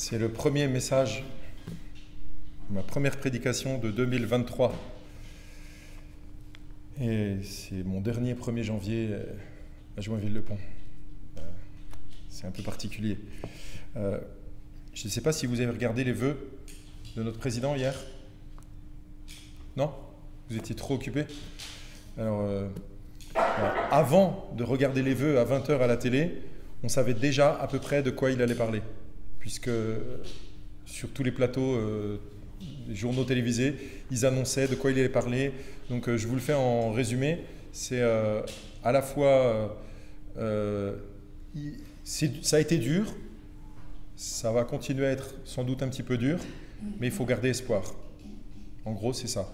C'est le premier message, ma première prédication de 2023. Et c'est mon dernier 1er janvier à Joinville-le-Pont. C'est un peu particulier. Je ne sais pas si vous avez regardé les vœux de notre président hier. Non? Vous étiez trop occupé? Alors, avant de regarder les vœux à 20h à la télé, on savait déjà à peu près de quoi il allait parler. Puisque sur tous les plateaux, les journaux télévisés, ils annonçaient de quoi il allait parler. Donc je vous le fais en résumé. C'est à la fois, ça a été dur, ça va continuer à être sans doute un petit peu dur, mais il faut garder espoir. En gros, c'est ça.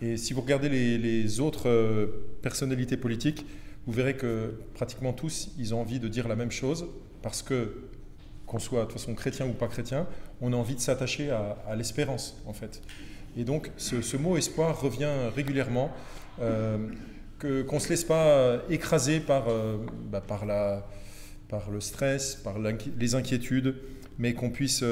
Et si vous regardez les autres personnalités politiques, vous verrez que pratiquement tous, ils ont envie de dire la même chose, parce que qu'on soit de toute façon chrétien ou pas chrétien, on a envie de s'attacher à l'espérance, en fait. Et donc, ce mot espoir revient régulièrement, qu'on ne se laisse pas écraser par le stress, par les inquiétudes, mais qu'on puisse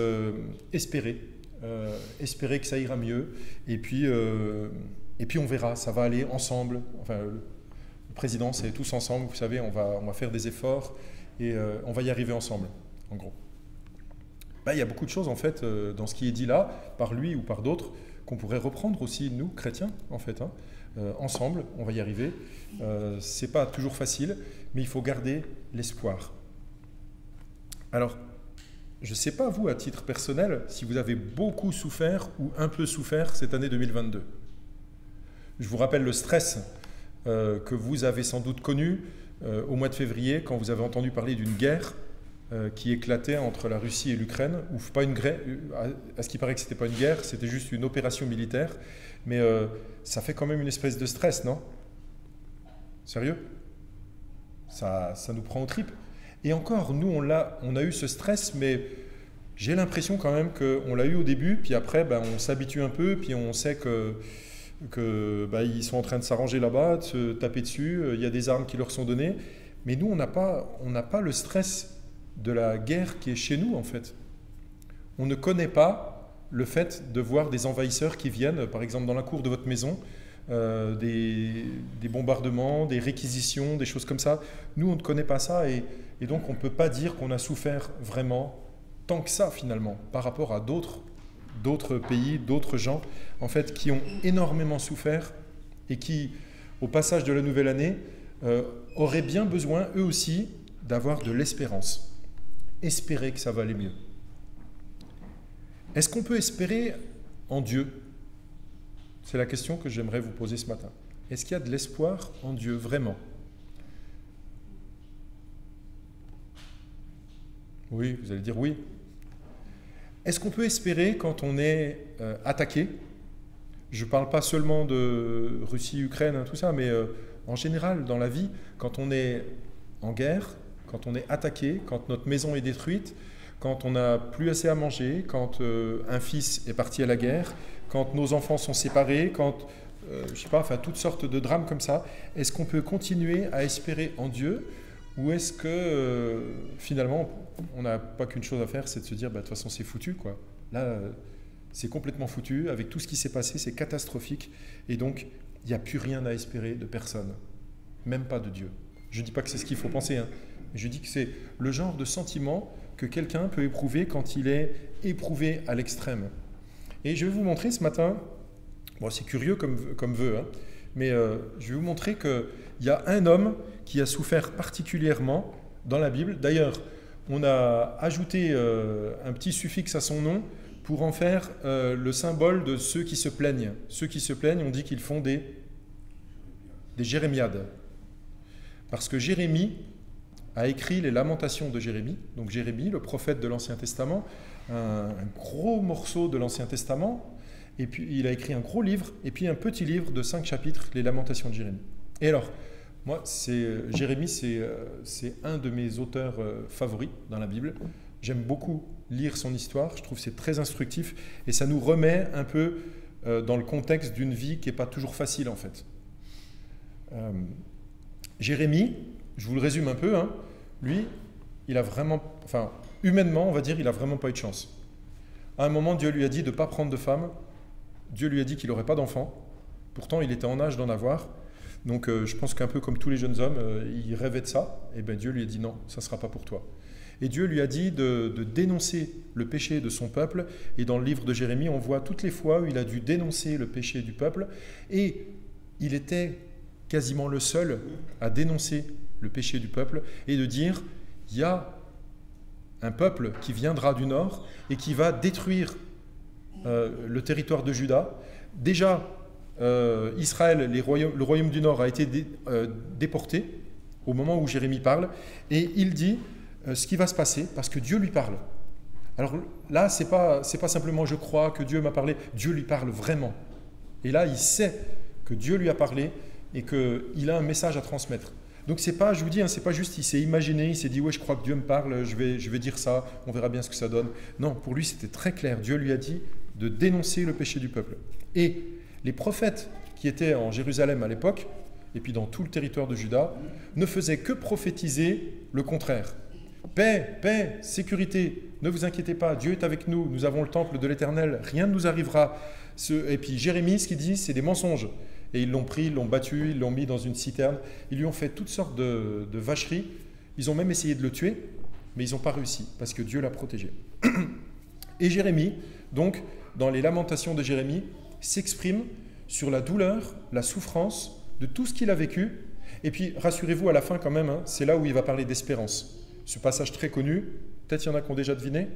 espérer que ça ira mieux. Et puis on verra, ça va aller ensemble. Enfin, le président, c'est tous ensemble, vous savez, on va faire des efforts et on va y arriver ensemble, en gros. Il y a beaucoup de choses, en fait, dans ce qui est dit là, par lui ou par d'autres, qu'on pourrait reprendre aussi, nous, chrétiens, en fait. Ensemble, on va y arriver. C'est pas toujours facile, mais il faut garder l'espoir. Alors, je ne sais pas, vous, à titre personnel, si vous avez beaucoup souffert ou un peu souffert cette année 2022. Je vous rappelle le stress que vous avez sans doute connu au mois de février, quand vous avez entendu parler d'une guerre qui éclatait entre la Russie et l'Ukraine, ou pas une guerre, à ce qui paraît que ce n'était pas une guerre, c'était juste une opération militaire, mais ça fait quand même une espèce de stress, non? Sérieux? Ça nous prend aux tripes. Et encore, nous, on a eu ce stress, mais j'ai l'impression quand même qu'on l'a eu au début, puis après, on s'habitue un peu, puis on sait qu'ils sont en train de s'arranger là-bas, de se taper dessus, il y a des armes qui leur sont données, mais nous, on n'a pas le stress de la guerre qui est chez nous, en fait. On ne connaît pas le fait de voir des envahisseurs qui viennent, par exemple dans la cour de votre maison, des bombardements, des réquisitions, des choses comme ça. Nous, on ne connaît pas ça et donc on ne peut pas dire qu'on a souffert vraiment tant que ça, finalement, par rapport à d'autres pays, d'autres gens, en fait, qui ont énormément souffert et qui, au passage de la nouvelle année, auraient bien besoin, eux aussi, d'avoir de l'espérance. Espérer que ça va aller mieux. Est-ce qu'on peut espérer en Dieu? C'est la question que j'aimerais vous poser ce matin. Est-ce qu'il y a de l'espoir en Dieu, vraiment? Oui, vous allez dire oui. Est-ce qu'on peut espérer quand on est attaqué? Je ne parle pas seulement de Russie, Ukraine, tout ça, mais en général, dans la vie, quand on est en guerre, quand on est attaqué, quand notre maison est détruite, quand on n'a plus assez à manger, quand un fils est parti à la guerre, quand nos enfants sont séparés, quand, je ne sais pas, enfin, toutes sortes de drames comme ça, est-ce qu'on peut continuer à espérer en Dieu ou est-ce que finalement, on n'a pas qu'une chose à faire, c'est de se dire, de toute façon, c'est foutu, quoi. Là, c'est complètement foutu, avec tout ce qui s'est passé, c'est catastrophique, et donc, il n'y a plus rien à espérer de personne, même pas de Dieu. Je ne dis pas que c'est ce qu'il faut penser, hein. Je dis que c'est le genre de sentiment que quelqu'un peut éprouver quand il est éprouvé à l'extrême. Et je vais vous montrer ce matin, bon, c'est curieux comme vœu, hein, mais je vais vous montrer qu'il y a un homme qui a souffert particulièrement dans la Bible. D'ailleurs, on a ajouté un petit suffixe à son nom pour en faire le symbole de ceux qui se plaignent. Ceux qui se plaignent, on dit qu'ils font des jérémiades. Parce que Jérémie a écrit les Lamentations de Jérémie. Donc Jérémie, le prophète de l'Ancien Testament, un gros morceau de l'Ancien Testament, et puis il a écrit un gros livre, et puis un petit livre de 5 chapitres, les Lamentations de Jérémie. Et alors, moi, Jérémie, c'est un de mes auteurs favoris dans la Bible. J'aime beaucoup lire son histoire, je trouve que c'est très instructif, et ça nous remet un peu dans le contexte d'une vie qui n'est pas toujours facile, en fait. Jérémie, je vous le résume un peu, hein, lui, il a vraiment, enfin, humainement, on va dire, il n'a vraiment pas eu de chance. À un moment, Dieu lui a dit de ne pas prendre de femme. Dieu lui a dit qu'il n'aurait pas d'enfant. Pourtant, il était en âge d'en avoir. Donc, je pense qu'un peu comme tous les jeunes hommes, il rêvait de ça. Et bien, Dieu lui a dit non, ça ne sera pas pour toi. Et Dieu lui a dit de dénoncer le péché de son peuple. Et dans le livre de Jérémie, on voit toutes les fois où il a dû dénoncer le péché du peuple. Et il était quasiment le seul à dénoncer le péché du peuple et de dire, il y a un peuple qui viendra du nord et qui va détruire le territoire de Juda. Déjà, Israël, le royaume du nord a été déporté au moment où Jérémie parle, et il dit ce qui va se passer parce que Dieu lui parle. Alors là, c'est pas simplement je crois que Dieu m'a parlé, Dieu lui parle vraiment. Et là, il sait que Dieu lui a parlé et qu'il a un message à transmettre. Donc c'est pas, je vous dis, hein, c'est pas juste il s'est imaginé, il s'est dit ouais je crois que Dieu me parle, je vais dire ça, on verra bien ce que ça donne. Non, pour lui c'était très clair. Dieu lui a dit de dénoncer le péché du peuple. Et les prophètes qui étaient en Jérusalem à l'époque, et puis dans tout le territoire de Juda, ne faisaient que prophétiser le contraire. Paix, paix, sécurité, ne vous inquiétez pas, Dieu est avec nous, nous avons le temple de l'Éternel, rien ne nous arrivera. Et puis Jérémie, ce qu'il dit, c'est des mensonges. Et ils l'ont pris, ils l'ont battu, ils l'ont mis dans une citerne, ils lui ont fait toutes sortes de vacheries, ils ont même essayé de le tuer, mais ils n'ont pas réussi, parce que Dieu l'a protégé. Et Jérémie, donc, dans les lamentations de Jérémie, s'exprime sur la douleur, la souffrance de tout ce qu'il a vécu. Et puis, rassurez-vous, à la fin quand même, hein, c'est là où il va parler d'espérance. Ce passage très connu, peut-être il y en a qui ont déjà deviné,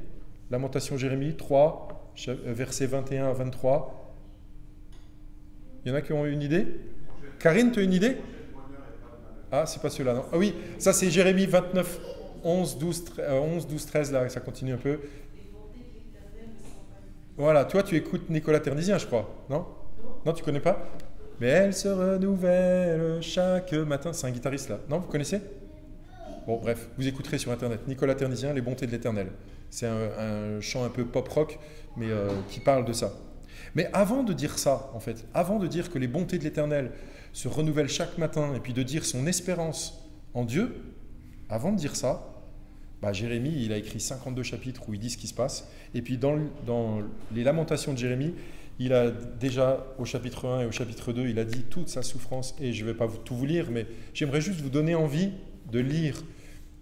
Lamentation Jérémie 3, versets 21 à 23. Il y en a qui ont une idée? Karine, tu as une idée? Ah, c'est pas celui-là, non? Ah oui, ça c'est Jérémie 29, 11, 12, 13, là, ça continue un peu. Voilà, toi tu écoutes Nicolas Ternisien, je crois, non? Non, tu connais pas? Mais elle se renouvelle chaque matin. C'est un guitariste là. Non, vous connaissez? Bon, bref, vous écouterez sur Internet. Nicolas Ternisien, Les bontés de l'Éternel. C'est un chant un peu pop-rock, mais qui parle de ça. Mais avant de dire ça, en fait, avant de dire que les bontés de l'Éternel se renouvellent chaque matin, et puis de dire son espérance en Dieu, avant de dire ça, Jérémie, il a écrit 52 chapitres où il dit ce qui se passe. Et puis dans les lamentations de Jérémie, il a déjà, au chapitre 1 et au chapitre 2, il a dit toute sa souffrance. Et je ne vais pas tout vous lire, mais j'aimerais juste vous donner envie de lire.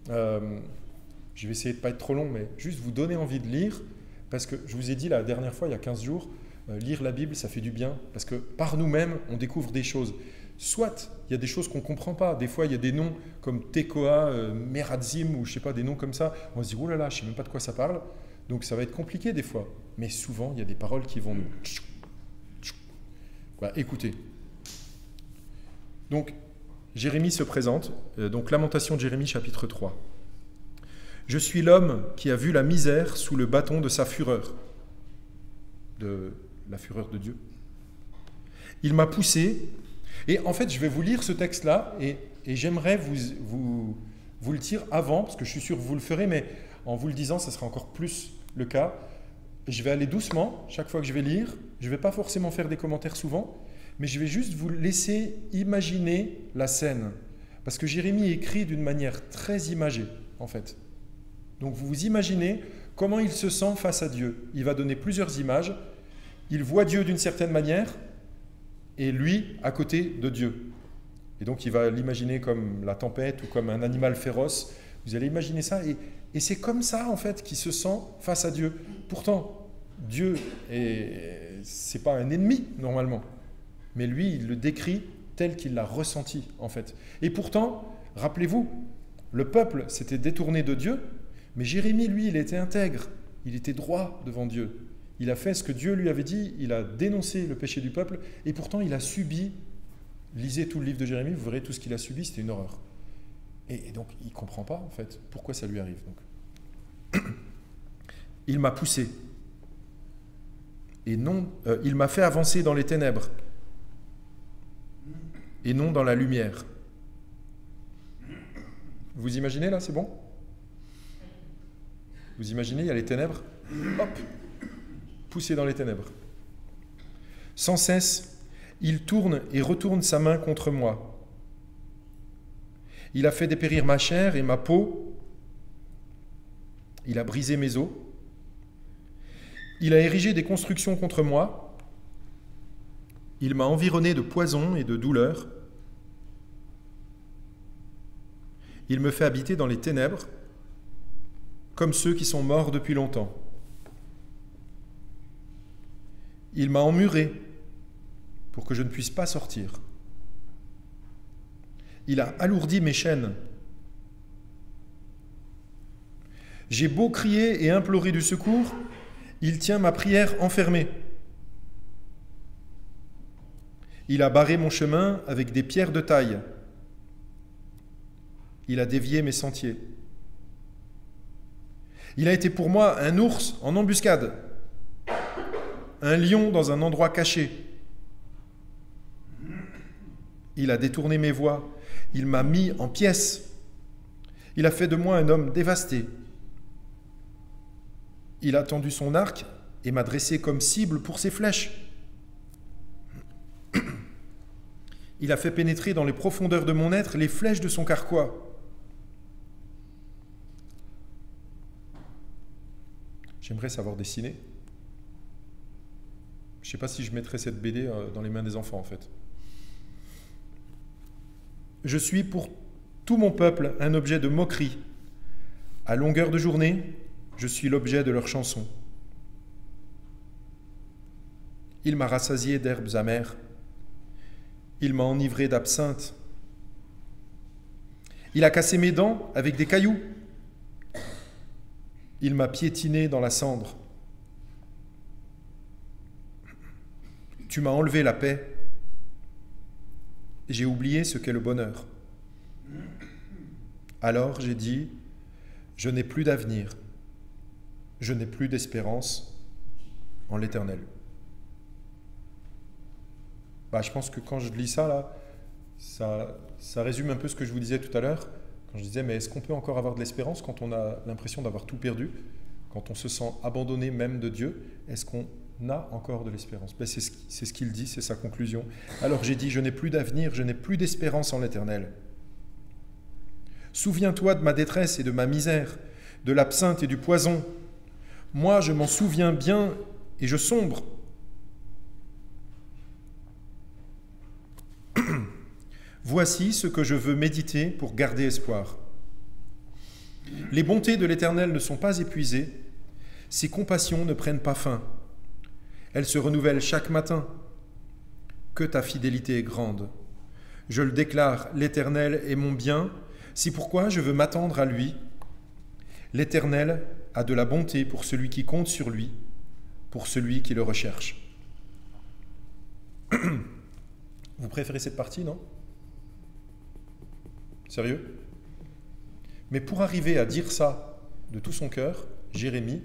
Je vais essayer de ne pas être trop long, mais juste vous donner envie de lire. Parce que je vous ai dit la dernière fois, il y a 15 jours, lire la Bible, ça fait du bien. Parce que par nous-mêmes, on découvre des choses. Soit il y a des choses qu'on ne comprend pas. Des fois, il y a des noms comme Tekoa, Meradzim, ou je ne sais pas, des noms comme ça. On se dit, oh là là, je ne sais même pas de quoi ça parle. Donc ça va être compliqué des fois. Mais souvent, il y a des paroles qui vont nous... écoutez. Donc, Jérémie se présente. Donc, Lamentation de Jérémie, chapitre 3. « Je suis l'homme qui a vu la misère sous le bâton de sa fureur. » De la fureur de Dieu. « Il m'a poussé. » Et en fait, je vais vous lire ce texte-là et j'aimerais vous le dire avant, parce que je suis sûr que vous le ferez, mais en vous le disant, ça sera encore plus le cas. Je vais aller doucement chaque fois que je vais lire. Je ne vais pas forcément faire des commentaires souvent, mais je vais juste vous laisser imaginer la scène. Parce que Jérémie écrit d'une manière très imagée, en fait. Donc vous vous imaginez comment il se sent face à Dieu. Il va donner plusieurs images. Il voit Dieu d'une certaine manière, et lui à côté de Dieu. Et donc il va l'imaginer comme la tempête ou comme un animal féroce. Vous allez imaginer ça, et c'est comme ça en fait qu'il se sent face à Dieu. Pourtant, Dieu, c'est pas un ennemi normalement, mais lui, il le décrit tel qu'il l'a ressenti en fait. Et pourtant, rappelez-vous, le peuple s'était détourné de Dieu, mais Jérémie, lui, il était intègre, il était droit devant Dieu. Il a fait ce que Dieu lui avait dit, il a dénoncé le péché du peuple, et pourtant il a subi, lisez tout le livre de Jérémie, vous verrez tout ce qu'il a subi, c'était une horreur. Et donc il ne comprend pas en fait pourquoi ça lui arrive. Donc. Il m'a poussé, et non, il m'a fait avancer dans les ténèbres, et non dans la lumière. Vous imaginez là, c'est bon? Vous imaginez, il y a les ténèbres, hop, poussé dans les ténèbres. Sans cesse, il tourne et retourne sa main contre moi. Il a fait dépérir ma chair et ma peau Il a brisé mes os. Il a érigé des constructions contre moi. Il m'a environné de poison et de douleur. Il me fait habiter dans les ténèbres, comme ceux qui sont morts depuis longtemps. Il m'a emmuré pour que je ne puisse pas sortir. Il a alourdi mes chaînes. J'ai beau crier et implorer du secours, il tient ma prière enfermée. Il a barré mon chemin avec des pierres de taille. Il a dévié mes sentiers. Il a été pour moi un ours en embuscade, un lion dans un endroit caché. Il a détourné mes voies, il m'a mis en pièces. Il a fait de moi un homme dévasté. Il a tendu son arc et m'a dressé comme cible pour ses flèches. Il a fait pénétrer dans les profondeurs de mon être les flèches de son carquois. J'aimerais savoir dessiner. Je ne sais pas si je mettrais cette BD dans les mains des enfants, en fait. Je suis pour tout mon peuple un objet de moquerie. À longueur de journée, je suis l'objet de leurs chansons. Il m'a rassasié d'herbes amères. Il m'a enivré d'absinthe. Il a cassé mes dents avec des cailloux. Il m'a piétiné dans la cendre. Tu m'as enlevé la paix. J'ai oublié ce qu'est le bonheur. Alors j'ai dit, je n'ai plus d'avenir. Je n'ai plus d'espérance en l'Éternel. Je pense que quand je lis ça, là, ça résume un peu ce que je vous disais tout à l'heure, quand je disais, mais est-ce qu'on peut encore avoir de l'espérance quand on a l'impression d'avoir tout perdu, quand on se sent abandonné même de Dieu? Est-ce qu'on a encore de l'espérance? C'est ce qu'il dit, c'est sa conclusion. Alors j'ai dit, je n'ai plus d'avenir, je n'ai plus d'espérance en l'Éternel. Souviens-toi de ma détresse et de ma misère, de l'absinthe et du poison. Moi, je m'en souviens bien et je sombre. Voici ce que je veux méditer pour garder espoir. Les bontés de l'Éternel ne sont pas épuisées, ses compassions ne prennent pas fin. Elles se renouvellent chaque matin. Que ta fidélité est grande. Je le déclare, l'Éternel est mon bien, c'est pourquoi je veux m'attendre à lui. L'Éternel a de la bonté pour celui qui compte sur lui, pour celui qui le recherche. Vous préférez cette partie, non? Sérieux? Mais pour arriver à dire ça de tout son cœur, Jérémie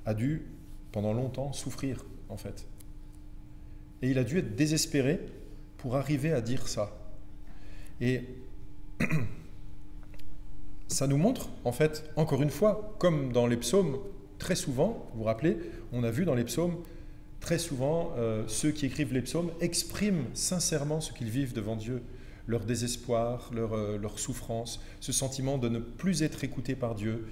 a dû, pendant longtemps, souffrir, en fait. Et il a dû être désespéré pour arriver à dire ça. Et ça nous montre, en fait, encore une fois, comme dans les psaumes, très souvent, vous vous rappelez, on a vu dans les psaumes, très souvent, ceux qui écrivent les psaumes expriment sincèrement ce qu'ils vivent devant Dieu, leur désespoir, leur souffrance, ce sentiment de ne plus être écouté par Dieu.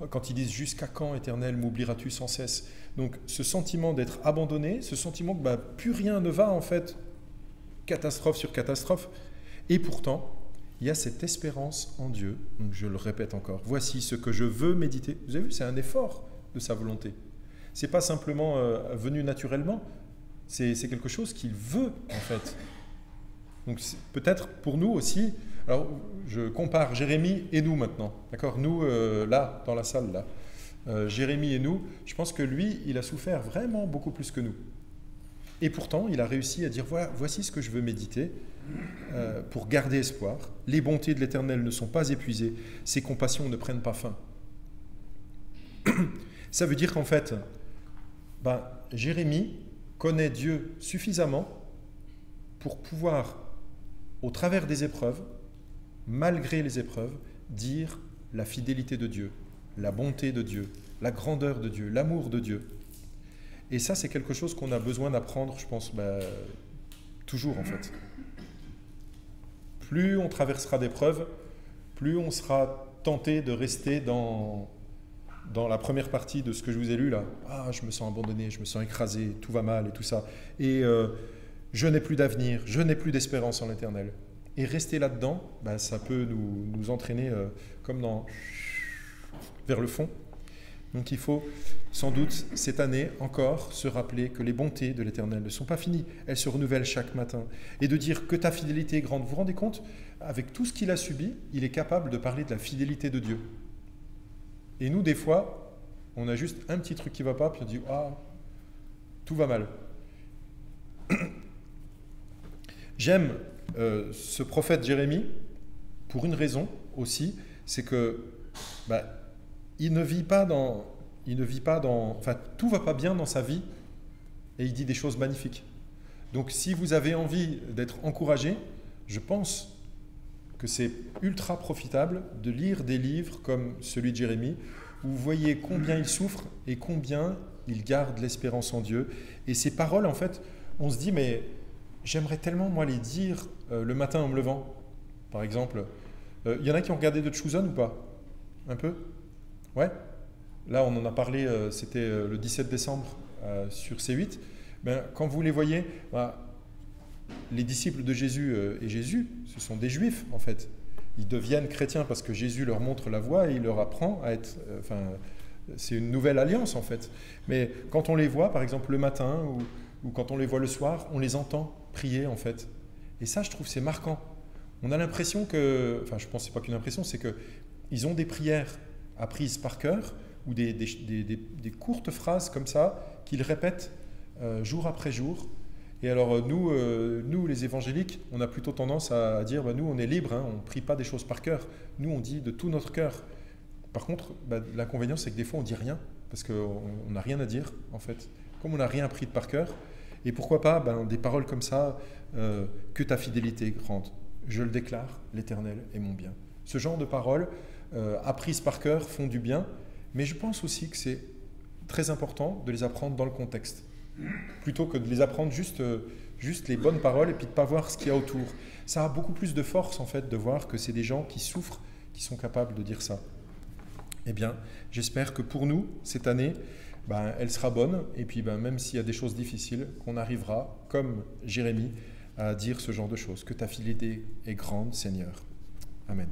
Quand ils disent « Jusqu'à quand, Éternel, m'oublieras-tu sans cesse ?» Donc ce sentiment d'être abandonné, ce sentiment que plus rien ne va en fait, catastrophe sur catastrophe. Et pourtant, il y a cette espérance en Dieu. Donc je le répète encore, voici ce que je veux méditer. Vous avez vu, c'est un effort de sa volonté. Ce n'est pas simplement venu naturellement, c'est quelque chose qu'il veut en fait. Donc peut-être pour nous aussi, alors je compare Jérémie et nous maintenant, d'accord? Nous, là, dans la salle, là, Jérémie et nous, je pense que lui, il a souffert vraiment beaucoup plus que nous. Et pourtant, il a réussi à dire, voilà, voici ce que je veux méditer pour garder espoir. Les bontés de l'Éternel ne sont pas épuisées, ses compassions ne prennent pas fin. Ça veut dire qu'en fait, Jérémie connaît Dieu suffisamment pour pouvoir, au travers des épreuves, malgré les épreuves, dire la fidélité de Dieu, la bonté de Dieu, la grandeur de Dieu, l'amour de Dieu. Et ça, c'est quelque chose qu'on a besoin d'apprendre, je pense, toujours en fait. Plus on traversera d'épreuves, plus on sera tenté de rester dans dans la première partie de ce que je vous ai lu là, ah, je me sens abandonné, je me sens écrasé, tout va mal et tout ça. Et je n'ai plus d'avenir, je n'ai plus d'espérance en l'Éternel. Et rester là-dedans, bah, ça peut nous entraîner vers le fond. Donc il faut sans doute cette année encore se rappeler que les bontés de l'Éternel ne sont pas finies, elles se renouvellent chaque matin. Et de dire que ta fidélité est grande. Vous vous rendez compte, avec tout ce qu'il a subi, il est capable de parler de la fidélité de Dieu. Et nous, des fois, on a juste un petit truc qui ne va pas, puis on dit « Ah, tout va mal ». J'aime ce prophète Jérémie pour une raison aussi, c'est que il ne vit pas dans, enfin tout va pas bien dans sa vie et il dit des choses magnifiques. Donc si vous avez envie d'être encouragé, je pense que c'est ultra profitable de lire des livres comme celui de Jérémie où vous voyez combien il souffre et combien il garde l'espérance en Dieu. Et ces paroles, en fait, on se dit mais j'aimerais tellement moi les dire le matin en me levant. Par exemple, il y en a qui ont regardé The Chosen ou pas? Un peu? Ouais. Là, on en a parlé, c'était le 17 décembre sur C8. Ben, quand vous les voyez, les disciples de Jésus et Jésus, ce sont des juifs en fait. Ils deviennent chrétiens parce que Jésus leur montre la voie et il leur apprend à être... c'est une nouvelle alliance en fait. Mais quand on les voit, par exemple le matin ou quand on les voit le soir, on les entend prier en fait. Et ça, je trouve, c'est marquant. On a l'impression que... Enfin, je pense que ce n'est pas qu'une impression, c'est qu'ils ont des prières apprises par cœur ou des courtes phrases comme ça qu'ils répètent jour après jour. Et alors nous les évangéliques, on a plutôt tendance à dire nous on est libre, on ne prie pas des choses par cœur, nous on dit de tout notre cœur. Par contre, l'inconvénient c'est que des fois on ne dit rien, parce qu'on n'a rien à dire en fait, comme on n'a rien appris de par cœur. Et pourquoi pas des paroles comme ça, que ta fidélité est grande, je le déclare, l'Éternel est mon bien. Ce genre de paroles apprises par cœur font du bien, mais je pense aussi que c'est très important de les apprendre dans le contexte, plutôt que de les apprendre juste les bonnes paroles et puis de ne pas voir ce qu'il y a autour. Ça a beaucoup plus de force en fait de voir que c'est des gens qui souffrent, qui sont capables de dire ça. Eh bien, j'espère que pour nous, cette année, elle sera bonne et puis même s'il y a des choses difficiles, qu'on arrivera, comme Jérémie, à dire ce genre de choses. Que ta fidélité est grande, Seigneur. Amen.